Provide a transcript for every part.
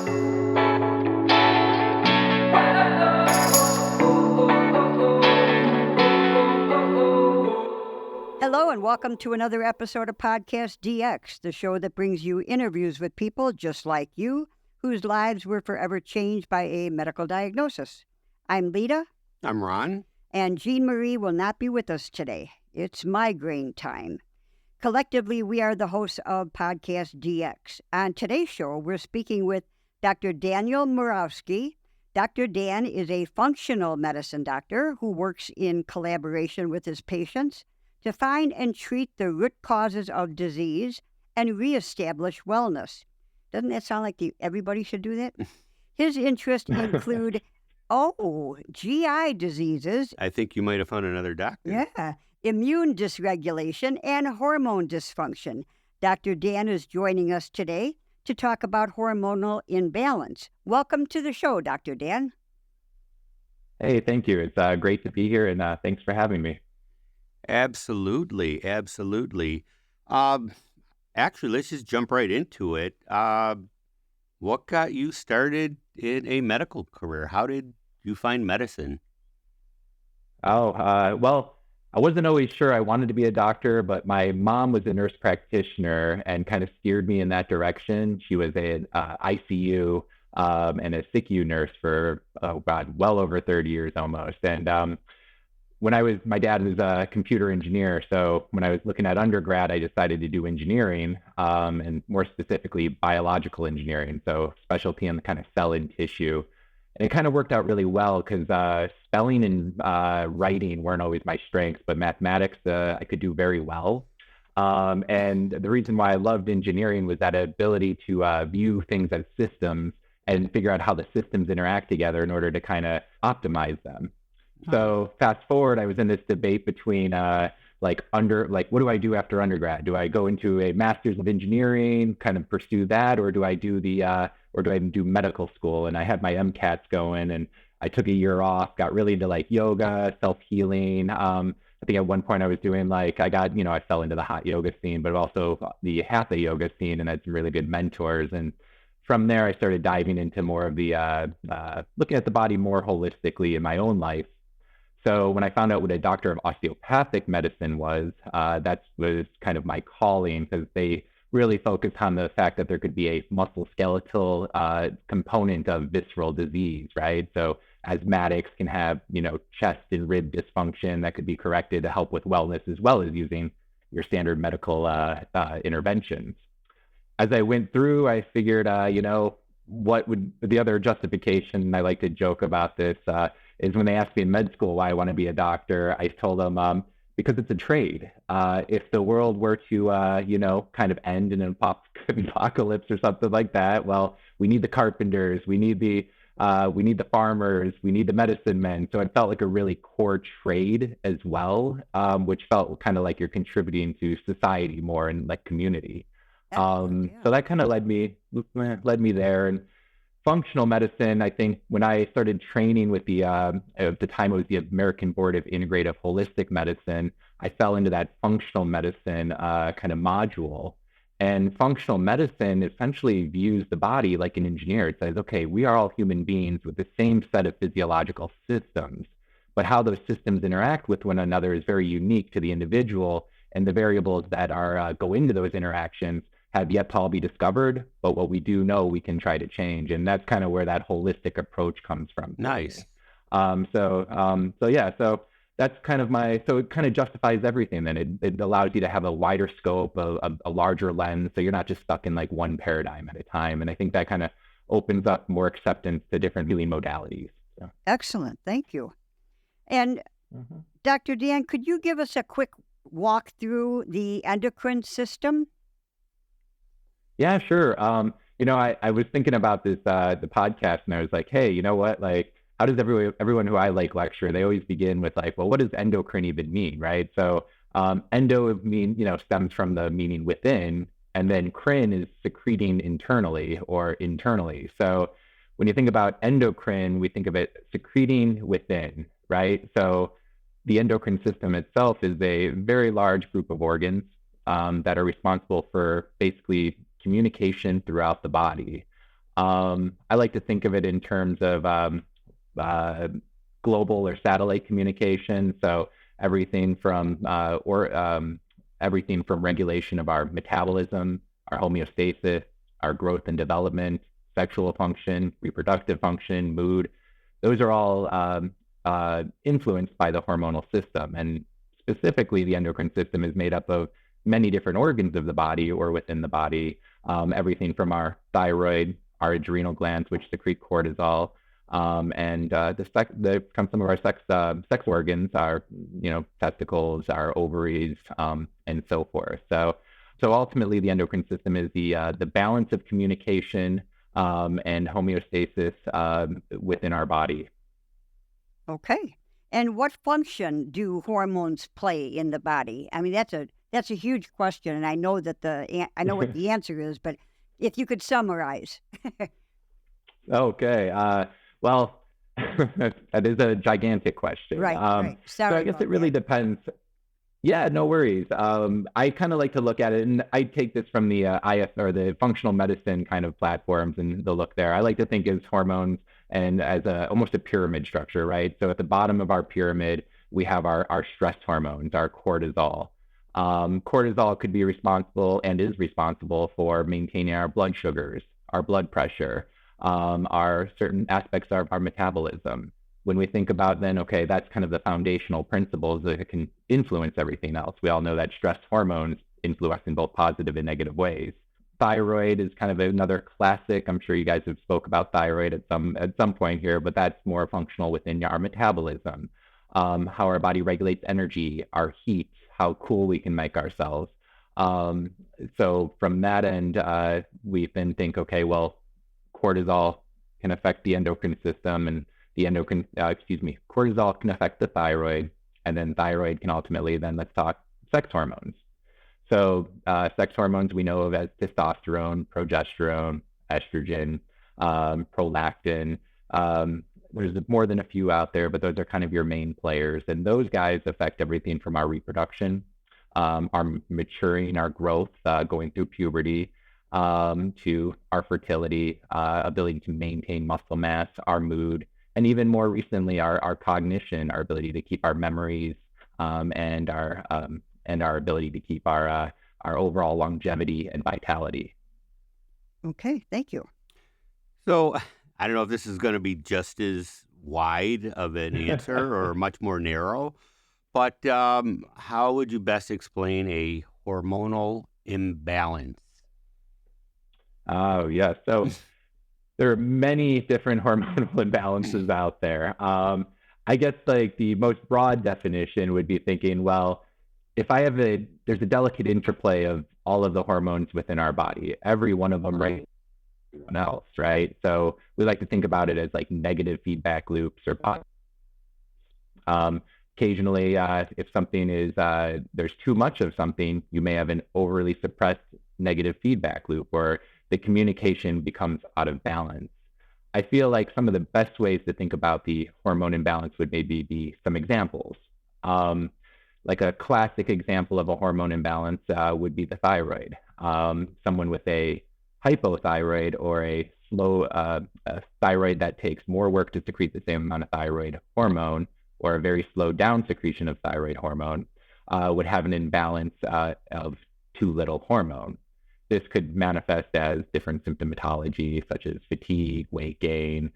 Hello and welcome to another episode of PodcastDX, the show that brings you interviews with people just like you, whose lives were forever changed by a medical diagnosis. I'm Lita. I'm Ron. And Jean-Marie will not be with us today. It's migraine time. Collectively, we are the hosts of PodcastDX. On today's show, we're speaking with Dr. Daniel Murauski. Dr. Dan is a functional medicine doctor who works in collaboration with his patients to find and treat the root causes of disease and reestablish wellness. Doesn't that sound like everybody should do that? His interests include, GI diseases. I think you might have found another doctor. Yeah, immune dysregulation and hormone dysfunction. Dr. Dan is joining us today to talk about hormonal imbalance. Welcome to the show, Dr. Dan. Hey, thank you. It's great to be here, and thanks for having me. Absolutely. Actually, let's just jump right into it. What got you started in a medical career? How did you find medicine? Well, I wasn't always sure I wanted to be a doctor, but my mom was a nurse practitioner and kind of steered me in that direction. She was an ICU and a SICU nurse for, well over 30 years almost. And my dad was a computer engineer, so when I was looking at undergrad, I decided to do engineering, and more specifically biological engineering, so specialty in the kind of cell and tissue. And it kind of worked out really well because spelling and writing weren't always my strengths, but mathematics I could do very well. And the reason why I loved engineering was that ability to view things as systems and figure out how the systems interact together in order to kind of optimize them. So fast forward, I was in this debate between what do I do after undergrad? Do I go into a master's of engineering, kind of pursue that, or do I do medical school? And I had my MCATs going, and I took a year off, got really into yoga, self-healing. I think at one point I was doing I fell into the hot yoga scene, but also the hatha yoga scene, and had some really good mentors. And from there, I started diving into more of the looking at the body more holistically in my own life. So when I found out what a doctor of osteopathic medicine was, that was kind of my calling, because they really focused on the fact that there could be a musculoskeletal component of visceral disease, right? So asthmatics can have, chest and rib dysfunction that could be corrected to help with wellness, as well as using your standard medical interventions. As I went through, I figured, what would the other justification, I like to joke about this, is when they asked me in med school why I want to be a doctor, I told them because it's a trade. If the world were to, kind of end in an apocalypse or something like that, well, we need the carpenters, we need the farmers, we need the medicine men. So it felt like a really core trade as well, which felt kind of like you're contributing to society more and community. So that kind of led me there. And functional medicine, I think when I started training with at the time it was the American Board of Integrative Holistic Medicine, I fell into that functional medicine kind of module. And functional medicine essentially views the body like an engineer. It says, okay, we are all human beings with the same set of physiological systems, but how those systems interact with one another is very unique to the individual, and the variables that go into those interactions have yet to all be discovered, but what we do know we can try to change. And that's kind of where that holistic approach comes from. Nice. So that's kind of so it kind of justifies everything. Then it allows you to have a wider scope, a larger lens. So you're not just stuck in one paradigm at a time. And I think that kind of opens up more acceptance to different healing modalities. So. Excellent. Thank you. And Dr. Dan, could you give us a quick walk through the endocrine system? Yeah, sure. I was thinking about this, the podcast, and I was like, hey, you know what? How does everyone who I lecture, they always begin with well, what does endocrine even mean, right? So endo stems from the meaning within, and then crine is secreting internally or internally. So when you think about endocrine, we think of it secreting within, right? So the endocrine system itself is a very large group of organs that are responsible for basically communication throughout the body. I like to think of it in terms of global or satellite communication. So everything from regulation of our metabolism, our homeostasis, our growth and development, sexual function, reproductive function, mood. Those are all influenced by the hormonal system. And specifically, the endocrine system is made up of many different organs of the body or within the body, everything from our thyroid, our adrenal glands, which secrete cortisol, and some of our sex organs, our testicles, our ovaries, and so forth. So ultimately, the endocrine system is the balance of communication and homeostasis within our body. Okay. And what function do hormones play in the body? I mean, that's a huge question, and I know that I know what the answer is, but if you could summarize. Okay. Well, that is a gigantic question. Right. Right. Sorry so I guess it really depends. Yeah, no worries. I kind of like to look at it, and I take this from the or the functional medicine kind of platforms and the look there. I like to think as hormones and as almost a pyramid structure, right? So at the bottom of our pyramid, we have our stress hormones, our cortisol. Cortisol could be responsible and is responsible for maintaining our blood sugars, our blood pressure, our certain aspects of our metabolism. When we think about then, okay, that's kind of the foundational principles that can influence everything else. We all know that stress hormones influence in both positive and negative ways. Thyroid is kind of another classic. I'm sure you guys have spoke about thyroid at some point here, but that's more functional within our metabolism, how our body regulates energy, our heat, how cool we can make ourselves. So from that end, we then think, okay, well, cortisol can affect the endocrine system, and cortisol can affect the thyroid, and then thyroid can ultimately, then let's talk sex hormones. So sex hormones we know of as testosterone, progesterone, estrogen, prolactin. There's more than a few out there, but those are kind of your main players. And those guys affect everything from our reproduction, our maturing, our growth, going through puberty, to our fertility, ability to maintain muscle mass, our mood, and even more recently, our cognition, our ability to keep our memories, and our ability to keep our overall longevity and vitality. Okay, thank you. So I don't know if this is going to be just as wide of an answer or much more narrow, but how would you best explain a hormonal imbalance? Oh, yes. So there are many different hormonal imbalances out there. I guess like the most broad definition would be thinking, well, if there's a delicate interplay of all of the hormones within our body, every one of them right everyone else, right? So we like to think about it as like negative feedback loops or occasionally, if something is, there's too much of something, you may have an overly suppressed negative feedback loop, or the communication becomes out of balance. I feel like some of the best ways to think about the hormone imbalance would maybe be some examples. Like a classic example of a hormone imbalance would be the thyroid. Someone with a hypothyroid or a slow thyroid that takes more work to secrete the same amount of thyroid hormone, or a very slow down secretion of thyroid hormone, would have an imbalance of too little hormone. This could manifest as different symptomatology, such as fatigue, weight gain,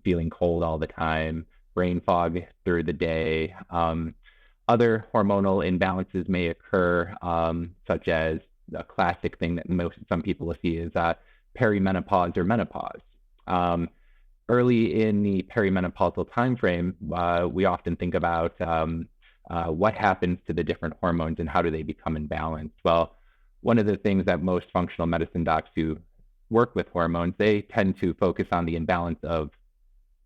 feeling cold all the time, brain fog through the day. Other hormonal imbalances may occur, such as a classic thing that some people will see is perimenopause or menopause. Early in the perimenopausal time frame, we often think about what happens to the different hormones and how do they become imbalanced. Well, one of the things that most functional medicine docs who work with hormones, they tend to focus on the imbalance of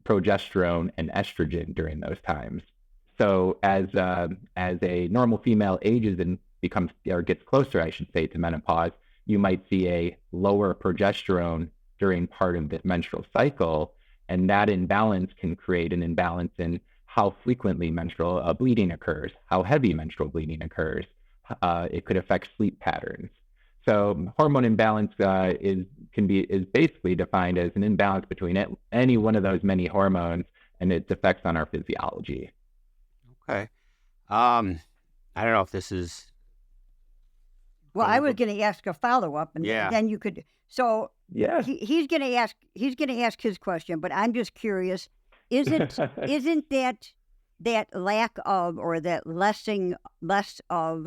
progesterone and estrogen during those times. So as a normal female ages and becomes, or gets closer, I should say, to menopause, you might see a lower progesterone during part of the menstrual cycle, and that imbalance can create an imbalance in how frequently menstrual bleeding occurs, how heavy menstrual bleeding occurs. It could affect sleep patterns. So hormone imbalance is basically defined as an imbalance between any one of those many hormones and its effects on our physiology. Okay. I don't know if this is. Well, I was going to ask a follow-up, and then you could. So yeah, he's going to ask. He's going to ask his question, but I'm just curious. Isn't that lack of, or that less of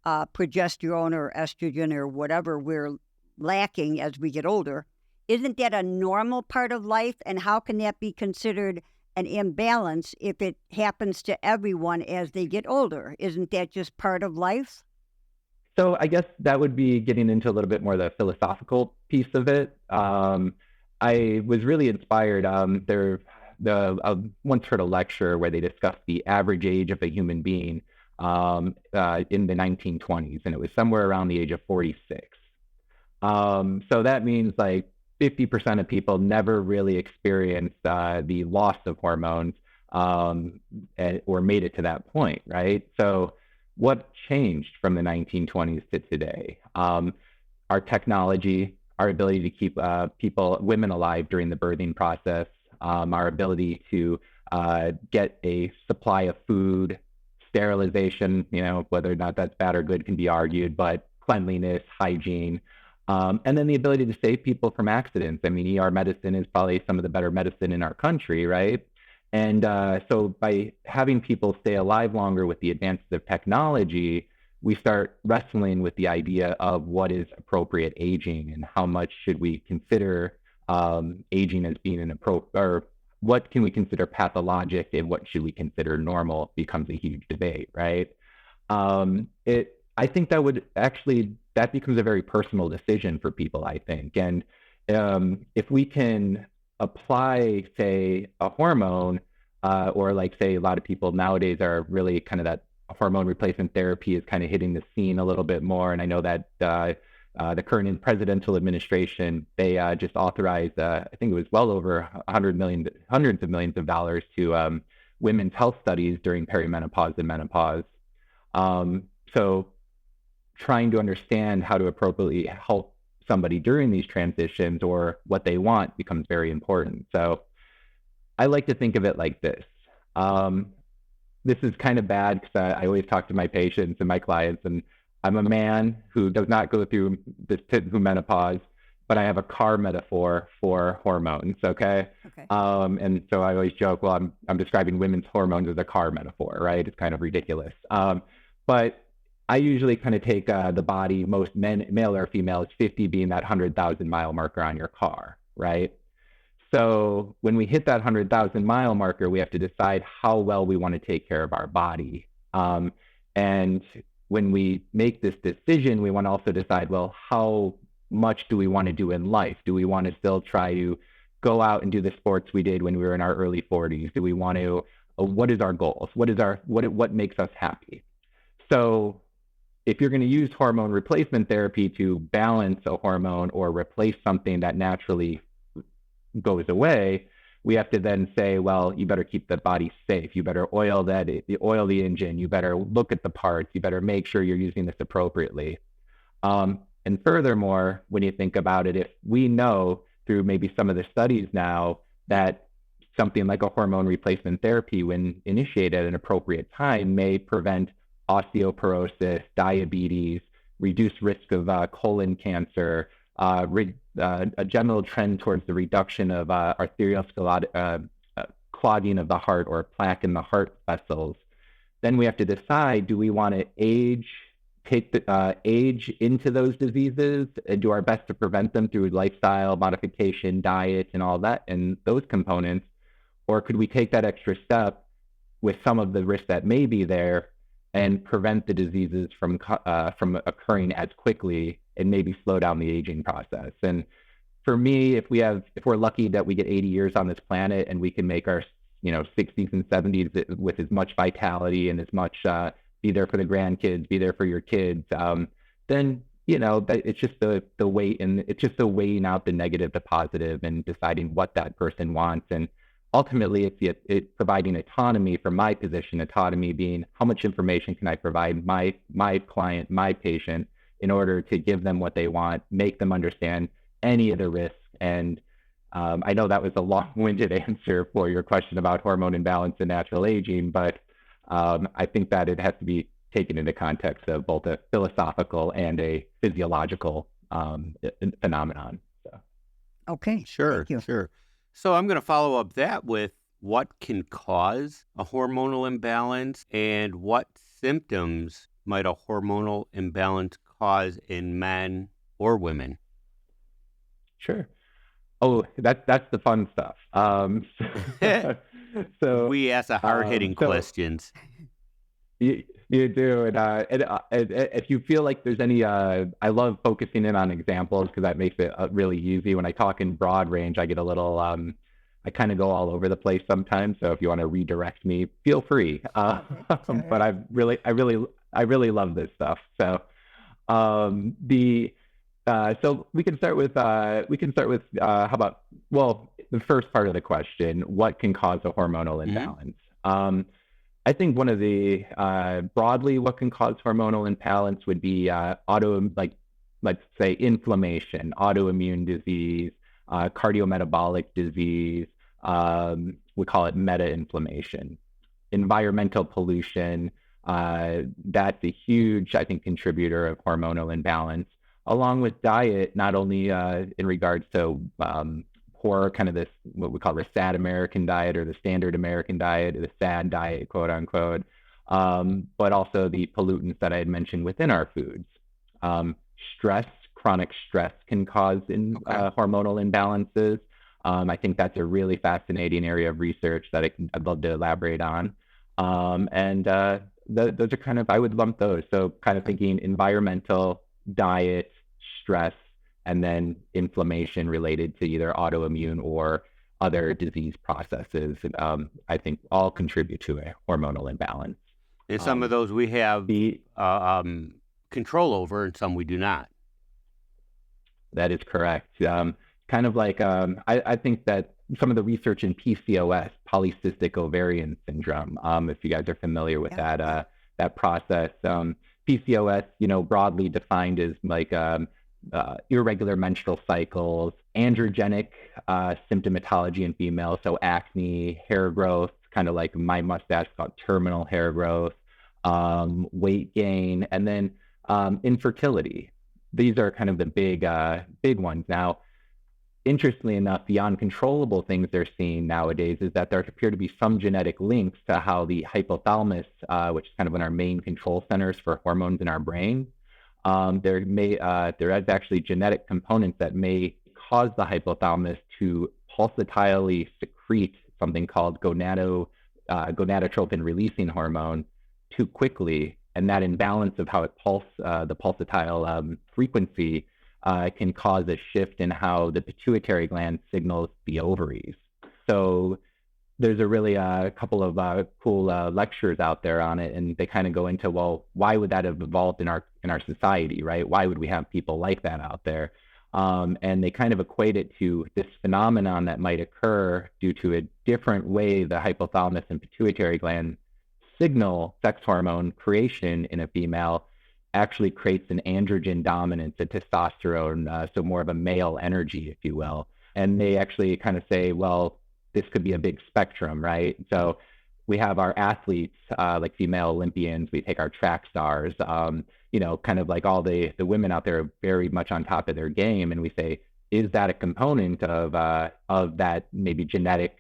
progesterone or estrogen or whatever we're lacking as we get older, isn't that a normal part of life? And how can that be considered an imbalance if it happens to everyone as they get older? Isn't that just part of life? So I guess that would be getting into a little bit more the philosophical piece of it. I was really inspired. I once heard a lecture where they discussed the average age of a human being in the 1920s, and it was somewhere around the age of 46. So that means like 50% of people never really experienced the loss of hormones or made it to that point, right? So what changed from the 1920s to today? Our technology, our ability to keep women alive during the birthing process, our ability to get a supply of food, sterilization, whether or not that's bad or good can be argued, but cleanliness, hygiene, and then the ability to save people from accidents. I mean, ER medicine is probably some of the better medicine in our country, right? And so by having people stay alive longer with the advances of technology, we start wrestling with the idea of what is appropriate aging and how much should we consider aging as being or what can we consider pathologic and what should we consider normal becomes a huge debate, right? I think that becomes a very personal decision for people, I think. And if we can apply, say, a hormone, or like, say, a lot of people nowadays are really kind of that hormone replacement therapy is kind of hitting the scene a little bit more. And I know that the current presidential administration, they just authorized, I think it was well over hundreds of millions of dollars to women's health studies during perimenopause and menopause. So trying to understand how to appropriately help somebody during these transitions or what they want becomes very important. So I like to think of it like this. This is kind of bad because I always talk to my patients and my clients, and I'm a man who does not go through menopause, but I have a car metaphor for hormones, okay? And so I always joke, well, I'm describing women's hormones as a car metaphor, right? It's kind of ridiculous. But I usually kind of take the body, most men, male or female, is 50 being that 100,000 mile marker on your car, right? So when we hit that 100,000 mile marker, we have to decide how well we want to take care of our body. And when we make this decision, we want to also decide, well, how much do we want to do in life? Do we want to still try to go out and do the sports we did when we were in our early 40s? Do we want to, what is our goals? What makes us happy? So if you're going to use hormone replacement therapy to balance a hormone or replace something that naturally goes away, we have to then say, well, you better keep the body safe. You better oil the engine. You better look at the parts. You better make sure you're using this appropriately. And furthermore, when you think about it, if we know through maybe some of the studies now that something like a hormone replacement therapy, when initiated at an appropriate time, may prevent osteoporosis, diabetes, reduce risk of colon cancer, a general trend towards the reduction of clogging of the heart or plaque in the heart vessels, then we have to decide, do we want to take the age into those diseases and do our best to prevent them through lifestyle modification, diet, and all that, and those components, or could we take that extra step with some of the risks that may be there and prevent the diseases from occurring as quickly and maybe slow down the aging process? And for me, if we're lucky that we get 80 years on this planet and we can make our 60s and 70s with as much vitality and as much be there for the grandkids, be there for your kids, then it's just the weight, and it's just the weighing out the negative to positive and deciding what that person wants. And ultimately, it's providing autonomy from my position, autonomy being how much information can I provide my client, my patient, in order to give them what they want, make them understand any of the risks. And I know that was a long-winded answer for your question about hormone imbalance and natural aging, but I think that it has to be taken into context of both a philosophical and a physiological phenomenon. So. Okay. Sure. So I'm going to follow up that with what can cause a hormonal imbalance and what symptoms might a hormonal imbalance cause in men or women? Sure. Oh, that's the fun stuff. So we ask the hard-hitting questions. You do, and if you feel like there's any, I love focusing in on examples because that makes it really easy. When I talk in broad range, I get a little, I kind of go all over the place sometimes. So if you want to redirect me, feel free. But I really love this stuff. So so we can start with how about, well, the first part of the question, what can cause a hormonal imbalance? I think one of the broadly what can cause hormonal imbalance would be let's say inflammation, autoimmune disease, cardiometabolic disease. We call it meta-inflammation. Environmental pollution, that's a huge, I think, contributor of hormonal imbalance, along with diet, not only in regards to poor kind of this, what we call the sad American diet or the standard American diet, or the SAD diet, quote unquote, but also the pollutants that I had mentioned within our foods. Stress, chronic stress can cause hormonal imbalances. I think that's a really fascinating area of research that I'd love to elaborate on. Those are kind of, I would lump those. So kind of thinking environmental, diet, stress, and then inflammation related to either autoimmune or other disease processes, I think all contribute to a hormonal imbalance. And some of those we have control over, and some we do not. That is correct. Kind of like, I think that some of the research in PCOS, polycystic ovarian syndrome, if you guys are familiar with that process, PCOS, broadly defined as like irregular menstrual cycles, androgenic symptomatology in females, so acne, hair growth, kind of like my mustache called terminal hair growth, weight gain, and then infertility. These are kind of the big ones. Now, interestingly enough, the uncontrollable things they're seeing nowadays is that there appear to be some genetic links to how the hypothalamus, which is kind of one of our main control centers for hormones in our brain, there is actually genetic components that may cause the hypothalamus to pulsatilely secrete something called gonadotropin releasing hormone too quickly, and that imbalance of how it the pulsatile frequency can cause a shift in how the pituitary gland signals the ovaries. So there's a really couple of cool lectures out there on it, and they kind of go into, well, why would that have evolved in our society, right? Why would we have people like that out there? And they kind of equate it to this phenomenon that might occur due to a different way the hypothalamus and pituitary gland signal sex hormone creation in a female actually creates an androgen dominance, a testosterone, so more of a male energy, if you will. And they actually kind of say, well, this could be a big spectrum, right? So we have our athletes, like female Olympians, we take our track stars, kind of like all the women out there are very much on top of their game. And we say, is that a component of that maybe genetic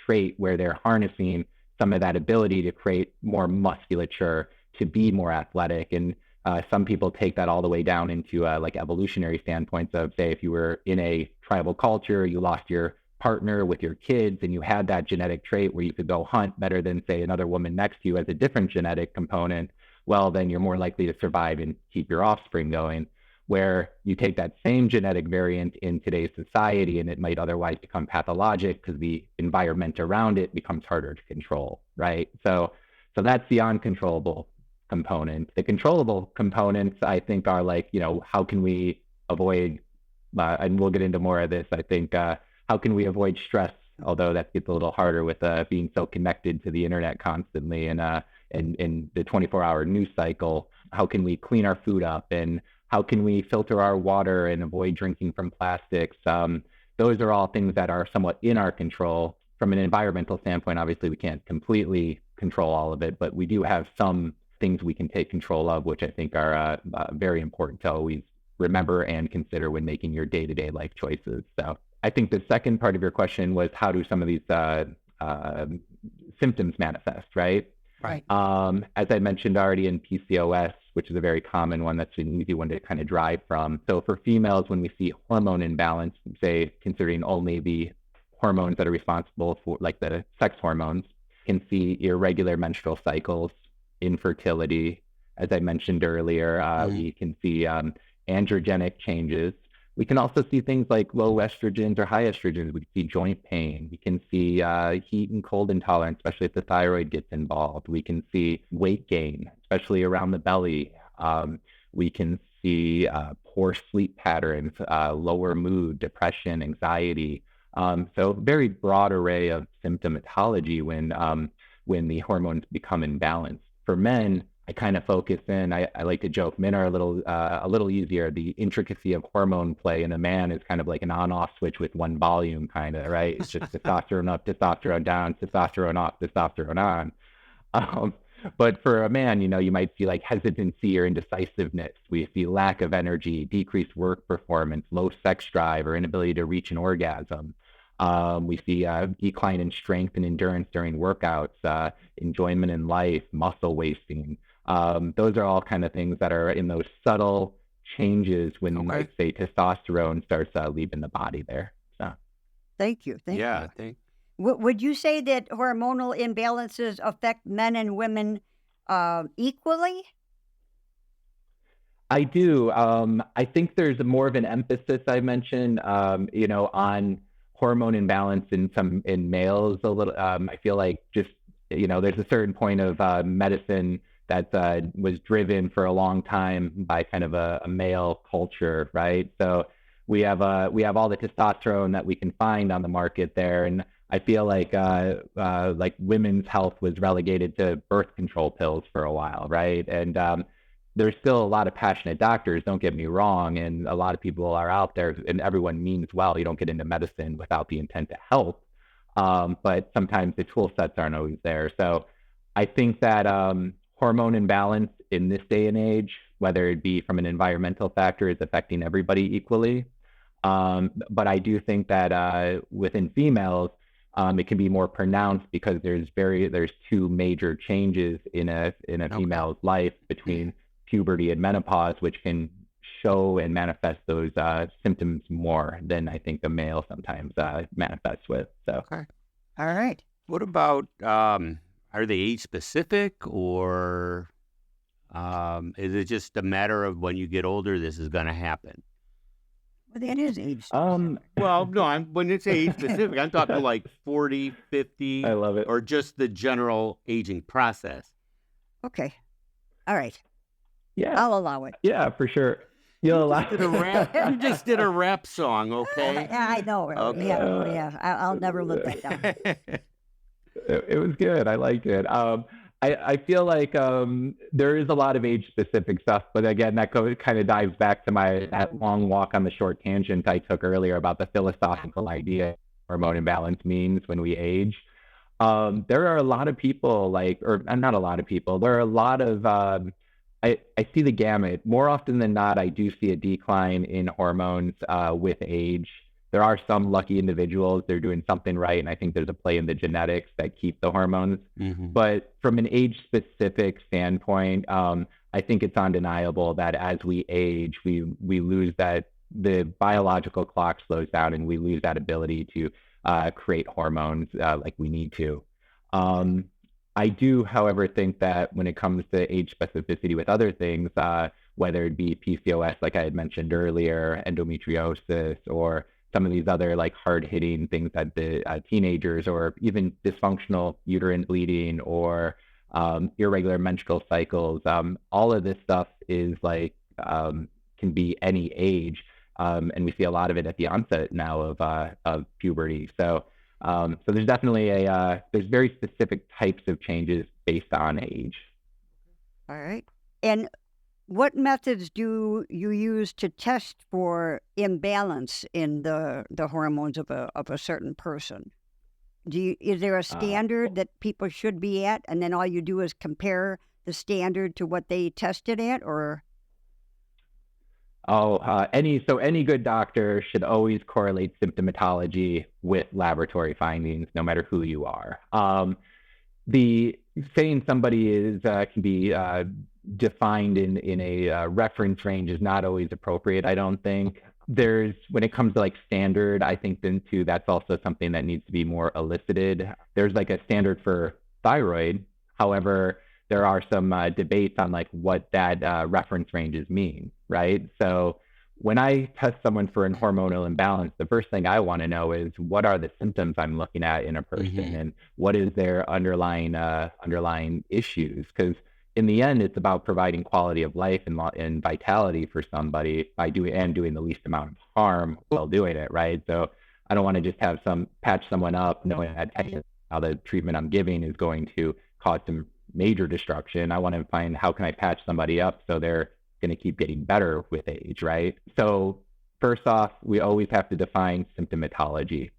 trait where they're harnessing some of that ability to create more musculature, to be more athletic? And some people take that all the way down into like evolutionary standpoints of, say, if you were in a tribal culture, you lost your partner with your kids, and you had that genetic trait where you could go hunt better than, say, another woman next to you as a different genetic component, well, then you're more likely to survive and keep your offspring going. Where you take that same genetic variant in today's society, and it might otherwise become pathologic because the environment around it becomes harder to control, right? So that's the uncontrollable component. The controllable components, I think, are like, how can we avoid, and we'll get into more of this, I think, how can we avoid stress? Although that gets a little harder with being so connected to the internet constantly and in the 24-hour news cycle. How can we clean our food up? And How can we filter our water and avoid drinking from plastics? Those are all things that are somewhat in our control. From an environmental standpoint, obviously, we can't completely control all of it, but we do have some things we can take control of, which I think are very important to always remember and consider when making your day-to-day life choices. So I think the second part of your question was, how do some of these symptoms manifest, right? Right. As I mentioned already in PCOS, which is a very common one, that's an easy one to kind of drive from. So for females, when we see hormone imbalance, say considering only the hormones that are responsible for, like the sex hormones, can see irregular menstrual cycles, infertility. As I mentioned earlier, we can see androgenic changes. We can also see things like low estrogens or high estrogens. We can see joint pain. We can see heat and cold intolerance, especially if the thyroid gets involved. We can see weight gain, especially around the belly. We can see poor sleep patterns, lower mood, depression, anxiety. So very broad array of symptomatology when the hormones become imbalanced. For men, I kind of focus in. I like to joke, men are a little easier. The intricacy of hormone play in a man is kind of like an on-off switch with one volume, kind of, right? It's just testosterone up, testosterone down, testosterone off, testosterone on. But for a man, you might see like hesitancy or indecisiveness. We see lack of energy, decreased work performance, low sex drive, or inability to reach an orgasm. We see decline in strength and endurance during workouts, enjoyment in life, muscle wasting. Those are all kind of things that are in those subtle changes when, like, say, testosterone starts leaving the body there. So, Thank you. Would you say that hormonal imbalances affect men and women equally? I do. I think there's more of an emphasis, I mentioned, on hormone imbalance in males a little. I feel like just, there's a certain point of medicine that was driven for a long time by kind of a male culture, right? So we have all the testosterone that we can find on the market there, and I feel like women's health was relegated to birth control pills for a while, right? And there's still a lot of passionate doctors, don't get me wrong, and a lot of people are out there, and everyone means well. You don't get into medicine without the intent to help, but sometimes the tool sets aren't always there. So I think that hormone imbalance in this day and age, whether it be from an environmental factor, is affecting everybody equally. But I do think that within females, it can be more pronounced because there's two major changes in a female's life between puberty and menopause, which can show and manifest those symptoms more than I think the male sometimes manifests with. So, all right. What about are they age specific, or is it just a matter of when you get older, this is going to happen? Well, that is age specific. Well, no, when it's age specific, I'm talking like 40, 50. I love it. Or just the general aging process. Okay. All right. Yeah. I'll allow it. Yeah, for sure. You'll allow it. You just did a rap song, okay? Yeah, I know. Okay. Yeah. I'll never live that down. It was good. I liked it. I feel like there is a lot of age-specific stuff, but again, that kind of dives back to that long walk on the short tangent I took earlier about the philosophical idea hormone imbalance means when we age. There are a lot of people, not a lot of people, there are a lot of, I see the gamut. More often than not, I do see a decline in hormones with age. There are some lucky individuals, they're doing something right, and I think there's a play in the genetics that keep the hormones. Mm-hmm. But from an age-specific standpoint, I think it's undeniable that as we age, we lose that, the biological clock slows down, and we lose that ability to create hormones like we need to. I do, however, think that when it comes to age specificity with other things, whether it be PCOS, like I had mentioned earlier, endometriosis, or some of these other like hard-hitting things that the teenagers, or even dysfunctional uterine bleeding, or irregular menstrual cycles, all of this stuff is can be any age, and we see a lot of it at the onset now of puberty. So there's definitely there's very specific types of changes based on age. All right. And What methods do you use to test for imbalance in the hormones of a certain person? Is there a standard that people should be at, and then all you do is compare the standard to what they tested at, or? Any good doctor should always correlate symptomatology with laboratory findings, no matter who you are. The saying somebody is can be defined in a reference range is not always appropriate. I don't think. When it comes to like standard, I think then too that's also something that needs to be more elicited. There's like a standard for thyroid. However, there are some debates on like what that reference ranges mean, right? So when I test someone for an hormonal imbalance, the first thing I want to know is what are the symptoms I'm looking at in a person, and what is their underlying issues? Because in the end, it's about providing quality of life and vitality for somebody by doing the least amount of harm while doing it, right? So I don't want to just have patch someone up knowing that how the treatment I'm giving is going to cause some major destruction. I want to find how can I patch somebody up so they're going to keep getting better with age, right? So first off, we always have to define symptomatology.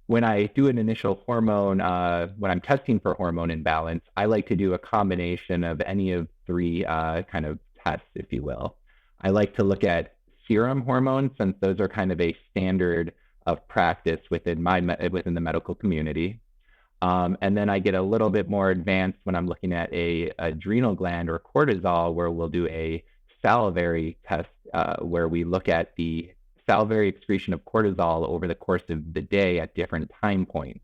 When I do an initial hormone, when I'm testing for hormone imbalance, I like to do a combination of any of three kind of tests, if you will. I like to look at serum hormones, since those are kind of a standard of practice within the medical community. And then I get a little bit more advanced when I'm looking at a adrenal gland or cortisol, where we'll do a salivary test where we look at the salivary excretion of cortisol over the course of the day at different time points.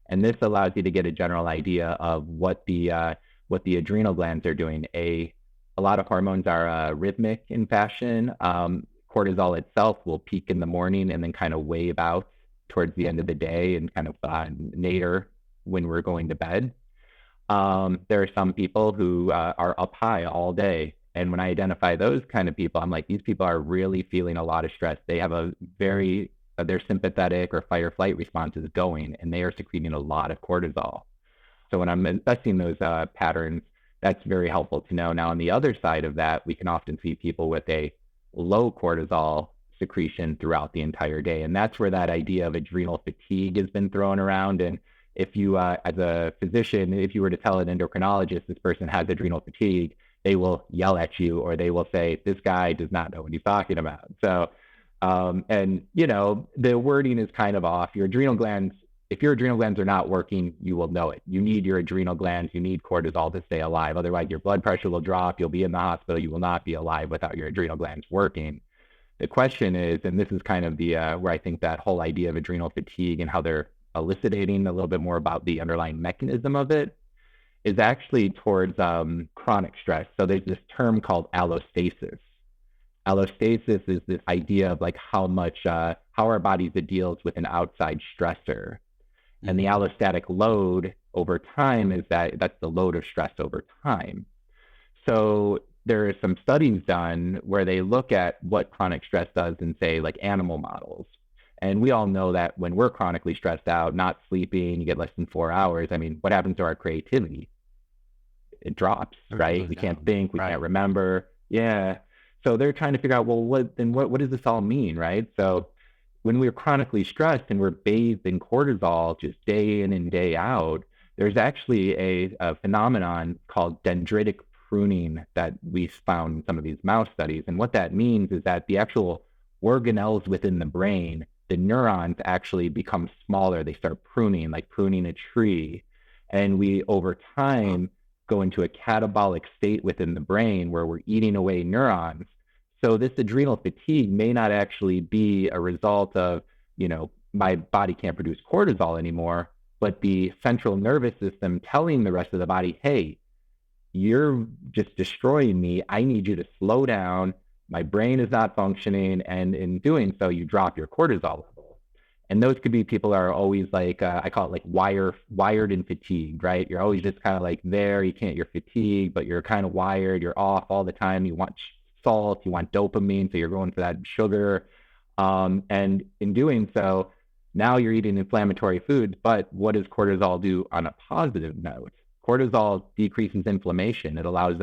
And this allows you to get a general idea of what the adrenal glands are doing. A lot of hormones are rhythmic in fashion. Cortisol itself will peak in the morning and then kind of wave out towards the end of the day and kind of nadir when we're going to bed. There are some people who are up high all day. And when I identify those kind of people, I'm like, these people are really feeling a lot of stress. They have their sympathetic or fight or flight responses going, and they are secreting a lot of cortisol. So when I'm assessing those patterns, that's very helpful to know. Now, on the other side of that, we can often see people with a low cortisol secretion throughout the entire day. And that's where that idea of adrenal fatigue has been thrown around. And if you, as a physician, if you were to tell an endocrinologist this person has adrenal fatigue, they will yell at you, or they will say, this guy does not know what he's talking about. So, and the wording is kind of off. Your adrenal glands, if your adrenal glands are not working, you will know it. You need your adrenal glands, you need cortisol to stay alive. Otherwise, your blood pressure will drop, you'll be in the hospital, you will not be alive without your adrenal glands working. The question is, and this is kind of the where I think that whole idea of adrenal fatigue and how they're elucidating a little bit more about the underlying mechanism of it, is actually towards chronic stress. So there's this term called allostasis. Allostasis is this idea of like how our bodies deals with an outside stressor. And the allostatic load over time that's the load of stress over time. So there are some studies done where they look at what chronic stress does in, say, like animal models. And we all know that when we're chronically stressed out, not sleeping, you get less than 4 hours. I mean, what happens to our creativity? It drops, right? We can't think, we can't remember. Yeah. So they're trying to figure out, well, what does this all mean, right? So when we're chronically stressed and we're bathed in cortisol just day in and day out, there's actually a phenomenon called dendritic pruning that we found in some of these mouse studies. And what that means is that the actual organelles within the brain, the neurons actually become smaller. They start pruning, like pruning a tree. And we, over time, go into a catabolic state within the brain where we're eating away neurons. So this adrenal fatigue may not actually be a result of, my body can't produce cortisol anymore, but the central nervous system telling the rest of the body, hey, you're just destroying me. I need you to slow down. My brain is not functioning. And in doing so, you drop your cortisol level. And those could be people that are always like, I call it like wired and fatigued, right? You're always just kind of like there, you're fatigued, but you're kind of wired, you're off all the time. You want salt, you want dopamine, so you're going for that sugar. And in doing so, now you're eating inflammatory foods, but what does cortisol do on a positive note? Cortisol decreases inflammation. It allows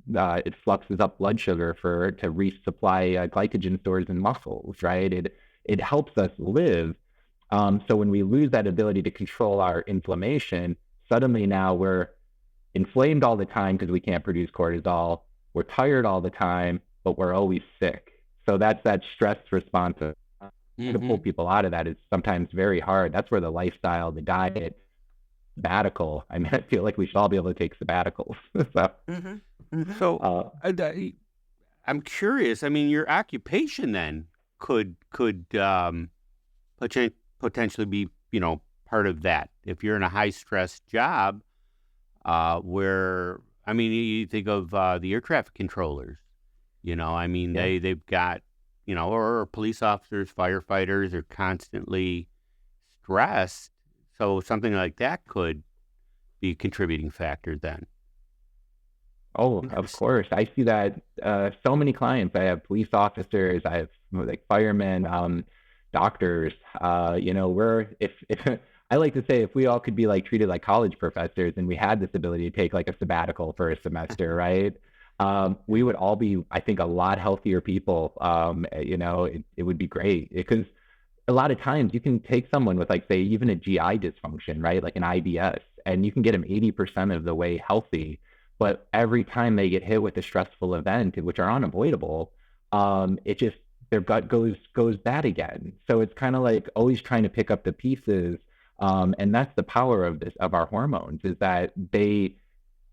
it fluxes up blood sugar to resupply glycogen stores in muscles, right? It helps us live. So when we lose that ability to control our inflammation, suddenly now we're inflamed all the time because we can't produce cortisol. We're tired all the time, but we're always sick. So that's that stress response. To pull people out of that is sometimes very hard. That's where the lifestyle, the diet, sabbatical. I mean, I feel like we should all be able to take sabbaticals. So I'm curious. I mean, your occupation then could potentially be, part of that. If you're in a high stress job, where, I mean, you think of the air traffic controllers, they've got, or police officers, firefighters are constantly stressed. So something like that could be a contributing factor then. Oh, of course. I see that so many clients. I have police officers, I have like firemen, doctors. If I like to say, if we all could be like treated like college professors and we had this ability to take like a sabbatical for a semester, right? We would all be, I think, a lot healthier people. It would be great because a lot of times you can take someone with like, say, even a GI dysfunction, right? Like an IBS, and you can get them 80% of the way healthy. But every time they get hit with a stressful event, which are unavoidable, their gut goes bad again. So it's kind of like always trying to pick up the pieces. And that's the power of our hormones, is that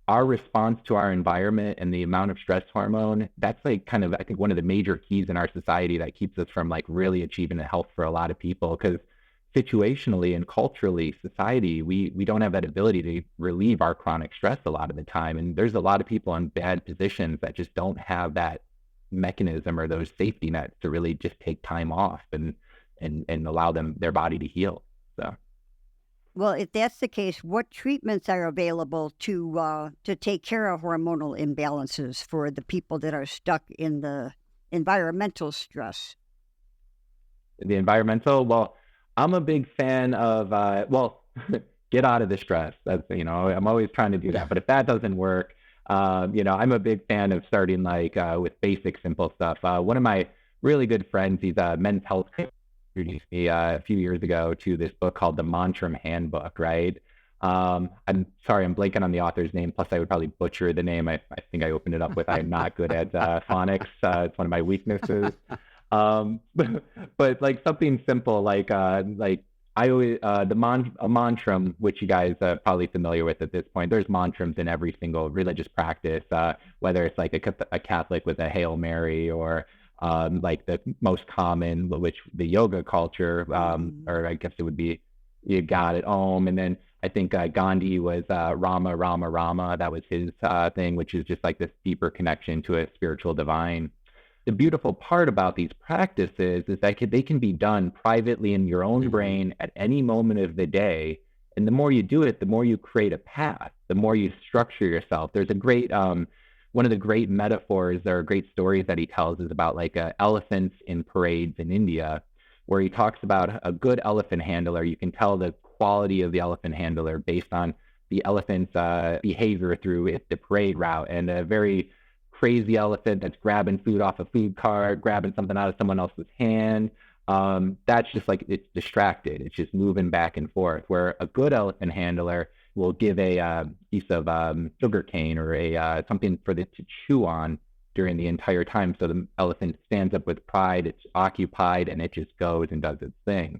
our response to our environment and the amount of stress hormone, that's like kind of, I think, one of the major keys in our society that keeps us from like really achieving the health for a lot of people. Because situationally and culturally, society, we don't have that ability to relieve our chronic stress a lot of the time. And there's a lot of people in bad positions that just don't have that mechanism or those safety nets to really just take time off and allow their body to heal. So. Well, if that's the case, what treatments are available to take care of hormonal imbalances for the people that are stuck in the environmental stress? The environmental, well, I'm a big fan of, get out of the stress. That's, I'm always trying to do that. But if that doesn't work, I'm a big fan of starting like with basic, simple stuff. One of my really good friends, he's a men's health coach, introduced me a few years ago to this book called The Mantram Handbook, right? I'm sorry, I'm blanking on the author's name. Plus, I would probably butcher the name. I think I opened it up with, I'm not good at phonics. It's one of my weaknesses. But like something simple, like I always, a mantram, which you guys are probably familiar with at this point. There's mantrams in every single religious practice, whether it's like a Catholic with a Hail Mary, or like the most common, which the yoga culture, or I guess it would be, you got it, Om. And then I think Gandhi was Rama, Rama, Rama. That was his thing, which is just like this deeper connection to a spiritual divine. The beautiful part about these practices is that they can be done privately in your own brain at any moment of the day. And the more you do it, the more you create a path, the more you structure yourself. There's a great, one of the great metaphors or great stories that he tells is about like elephants in parades in India, where he talks about a good elephant handler. You can tell the quality of the elephant handler based on the elephant's behavior through the parade route. And a very crazy elephant that's grabbing food off a food cart, grabbing something out of someone else's hand, that's just like, it's distracted. It's just moving back and forth. Where a good elephant handler will give a piece of sugar cane or something for it to chew on during the entire time. So the elephant stands up with pride, it's occupied, and it just goes and does its thing.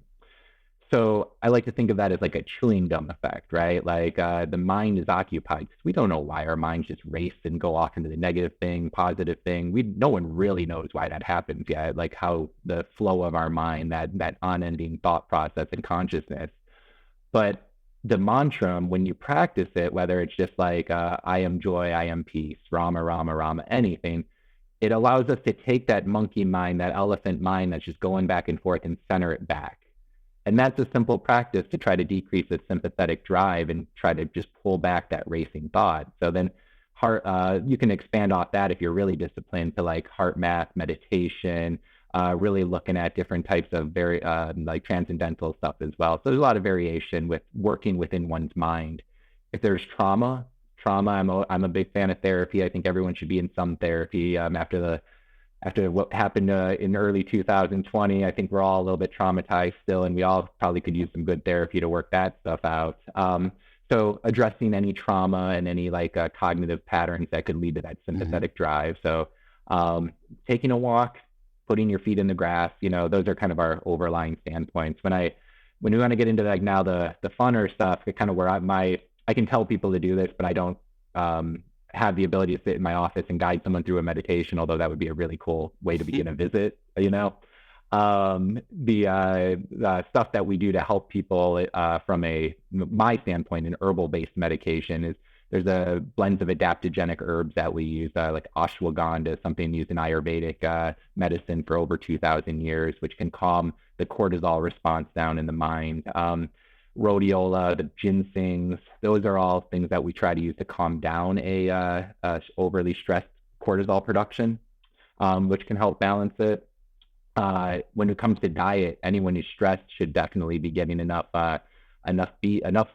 So I like to think of that as like a chewing gum effect, right? Like the mind is occupied. We don't know why our minds just race and go off into the negative thing, positive thing. No one really knows why that happens yet, like how the flow of our mind, that unending thought process and consciousness. But the mantra, when you practice it, whether it's just like I am joy, I am peace, Rama, Rama, Rama, anything, it allows us to take that monkey mind, that elephant mind that's just going back and forth, and center it back. And that's a simple practice to try to decrease its sympathetic drive and try to just pull back that racing thought. So then you can expand off that if you're really disciplined to like heart math, meditation, really looking at different types of very like transcendental stuff as well. So there's a lot of variation with working within one's mind. If there's trauma trauma. I'm a big fan of therapy. I think everyone should be in some therapy after what happened in early 2020. I think we're all a little bit traumatized still, and we all probably could use some good therapy to work that stuff out. So addressing any trauma and any cognitive patterns that could lead to that sympathetic drive. So taking a walk, putting your feet in the grass, those are kind of our overlying standpoints. When we want to get into now the funner stuff, it kind of where I can tell people to do this, but I don't have the ability to sit in my office and guide someone through a meditation, although that would be a really cool way to begin a visit, The stuff that we do to help people from my standpoint in herbal-based medication is there's a blends of adaptogenic herbs that we use, like ashwagandha, something used in Ayurvedic medicine for over 2,000 years, which can calm the cortisol response down in the mind. Rhodiola, the ginsengs, those are all things that we try to use to calm down a overly stressed cortisol production, which can help balance it. When it comes to diet, anyone who's stressed should definitely be getting enough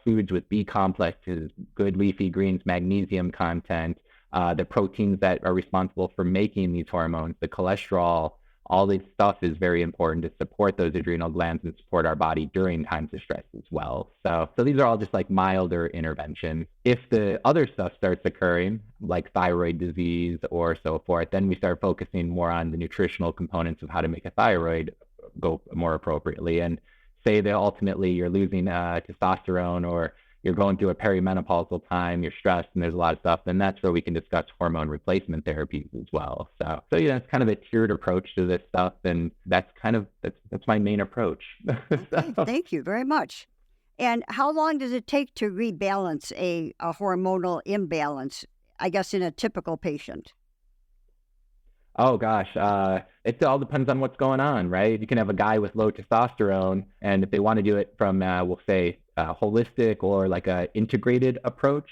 foods with B complexes, good leafy greens, magnesium content, the proteins that are responsible for making these hormones, the cholesterol. All this stuff is very important to support those adrenal glands and support our body during times of stress as well. So these are all just milder interventions. If the other stuff starts occurring, like thyroid disease or so forth, then we start focusing more on the nutritional components of how to make a thyroid go more appropriately. And say that ultimately you're losing testosterone, or you're going through a perimenopausal time, you're stressed, and there's a lot of stuff, then that's where we can discuss hormone replacement therapies as well. So it's kind of a tiered approach to this stuff, and that's my main approach. Okay, thank you very much. And how long does it take to rebalance a hormonal imbalance, I guess, in a typical patient? Oh gosh, it all depends on what's going on, right? You can have a guy with low testosterone, and if they want to do it from, we'll say, holistic or like a integrated approach,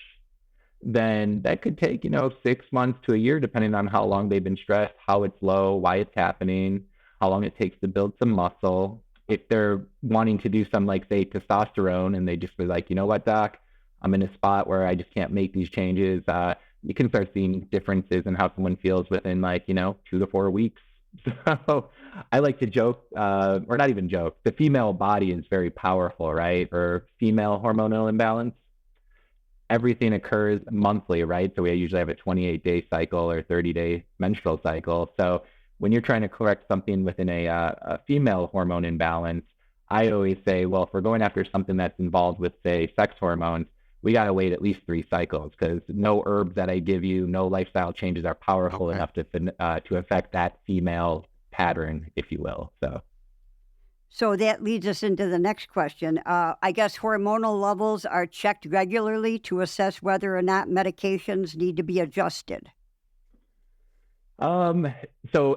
then that could take 6 months to a year, depending on how long they've been stressed, how it's low, why it's happening, how long it takes to build some muscle. If they're wanting to do some say testosterone, and they just be like, you know what, doc, I'm in a spot where I just can't make these changes. You can start seeing differences in how someone feels within 2 to 4 weeks. So I like to joke, or not even joke, the female body is very powerful, right? For female hormonal imbalance, everything occurs monthly, right? So we usually have a 28-day cycle or 30-day menstrual cycle. So when you're trying to correct something within a female hormone imbalance, I always say, well, if we're going after something that's involved with, say, sex hormones, we got to wait at least 3 cycles, because no herbs that I give you, no lifestyle changes are powerful enough to affect that female pattern, if you will. So that leads us into the next question. I guess hormonal levels are checked regularly to assess whether or not medications need to be adjusted. So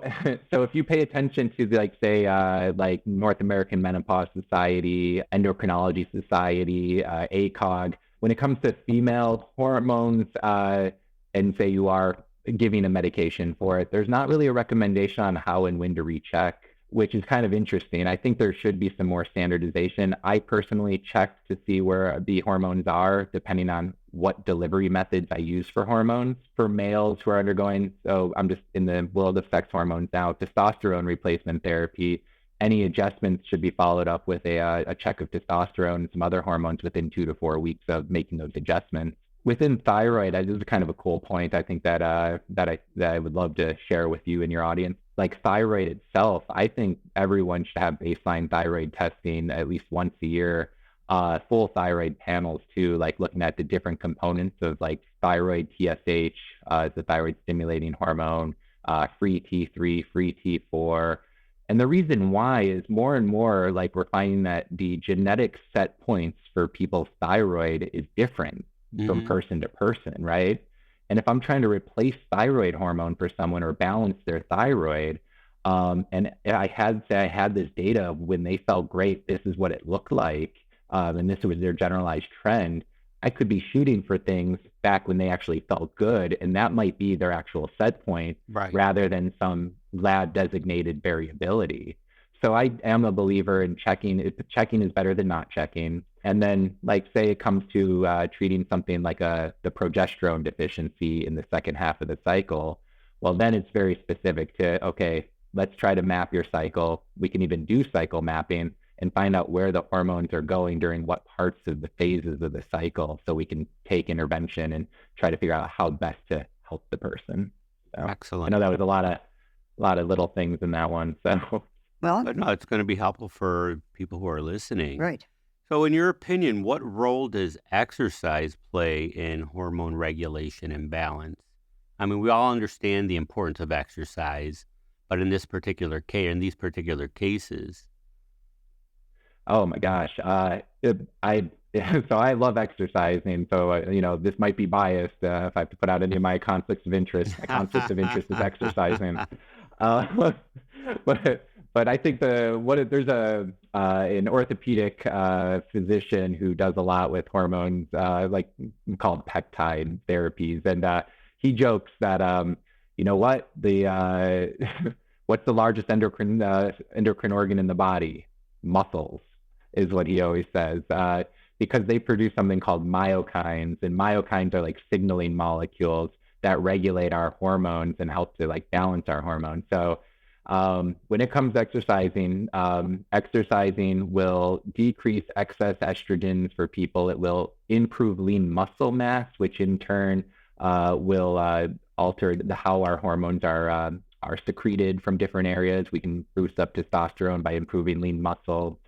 if you pay attention to say North American Menopause Society, Endocrinology Society, ACOG, when it comes to female hormones, and say you are giving a medication for it, there's not really a recommendation on how and when to recheck, which is kind of interesting. I think there should be some more standardization. I personally check to see where the hormones are, depending on what delivery methods I use for hormones. For males who are undergoing, so I'm just in the world of sex hormones now, testosterone replacement therapy, any adjustments should be followed up with a check of testosterone and some other hormones within 2 to 4 weeks of making those adjustments. Within thyroid, this is kind of a cool point, I think, that I would love to share with you and your audience. Like thyroid itself, I think everyone should have baseline thyroid testing at least once a year. Full thyroid panels too, like looking at the different components of thyroid TSH, the thyroid stimulating hormone, free T3, free T4. And the reason why is more and more we're finding that the genetic set points for people's thyroid is different from person to person, right? And if I'm trying to replace thyroid hormone for someone or balance their thyroid, and I had this data of when they felt great, this is what it looked like, and this was their generalized trend, I could be shooting for things back when they actually felt good, and that might be their actual set point, right, rather than some lab-designated variability. So I am a believer in checking. Checking is better than not checking. And then, like, say it comes to treating something like the progesterone deficiency in the second half of the cycle, well, then it's very specific to, okay, let's try to map your cycle. We can even do cycle mapping and find out where the hormones are going during what parts of the phases of the cycle, so we can take intervention and try to figure out how best to help the person. So, Excellent. I know that was a lot of little things in that one. So, Well, But no, it's going to be helpful for people who are listening. right. So in your opinion, what role does exercise play in hormone regulation and balance? I mean, we all understand the importance of exercise, but in these particular cases. oh my gosh, so I love exercising. So this might be biased if I have to put out any of my conflicts of interest. My conflict of interest is exercising, but I think there's an orthopedic physician who does a lot with hormones, like called peptide therapies, and he jokes that what's the largest endocrine organ in the body? Muscles is what he always says, because they produce something called myokines, and myokines are like signaling molecules that regulate our hormones and help to like balance our hormones. So when it comes to exercising, exercising will decrease excess estrogens for people. It will improve lean muscle mass, which in turn will alter how our hormones are secreted from different areas. We can boost up testosterone by improving lean muscle.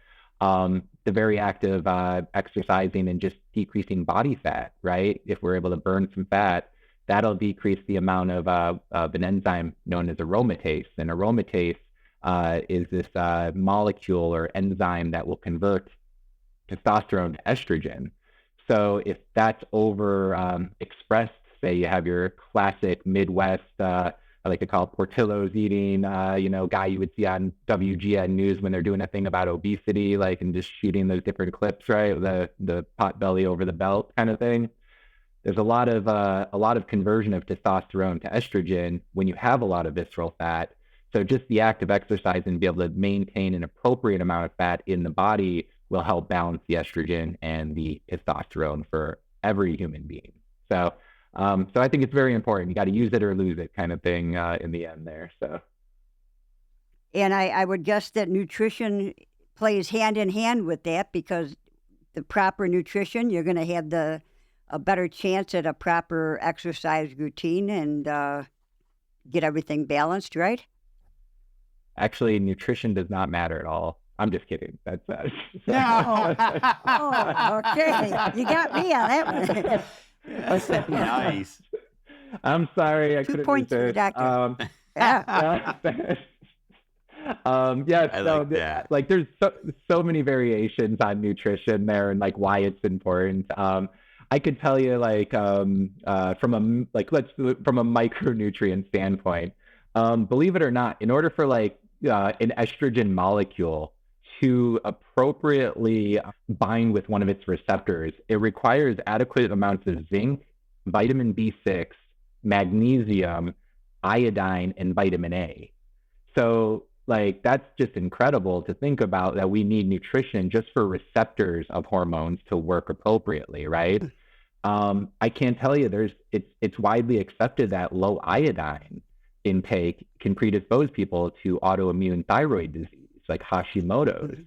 The very active exercising and just decreasing body fat, right? If we're able to burn some fat, that'll decrease the amount of an enzyme known as aromatase. And aromatase is this molecule or enzyme that will convert testosterone to estrogen. So if that's over expressed, say you have your classic Midwest, I like to call it Portillo's eating, guy you would see on WGN News when they're doing a thing about obesity, like, and just shooting those different clips, right? The pot belly over the belt kind of thing. There's a lot of conversion of testosterone to estrogen when you have a lot of visceral fat. So just the act of exercise and be able to maintain an appropriate amount of fat in the body will help balance the estrogen and the testosterone for every human being. So I think it's very important. You got to use it or lose it kind of thing in the end there. So, And I would guess that nutrition plays hand in hand with that, because the proper nutrition, you're going to have a better chance at a proper exercise routine and get everything balanced, right? Actually, nutrition does not matter at all. I'm just kidding. That's No. Oh, okay. You got me on that one. Nice. I'm sorry. I 2 couldn't points for the resist. doctor. Yeah. I like that. Like there's so many variations on nutrition there and like why it's important. I could tell you from a micronutrient standpoint, believe it or not, in order for an estrogen molecule to appropriately bind with one of its receptors, it requires adequate amounts of zinc, vitamin B6, magnesium, iodine, and vitamin A. So that's just incredible to think about, that we need nutrition just for receptors of hormones to work appropriately, right? I can't tell you, it's widely accepted that low iodine intake can predispose people to autoimmune thyroid disease, like Hashimoto's.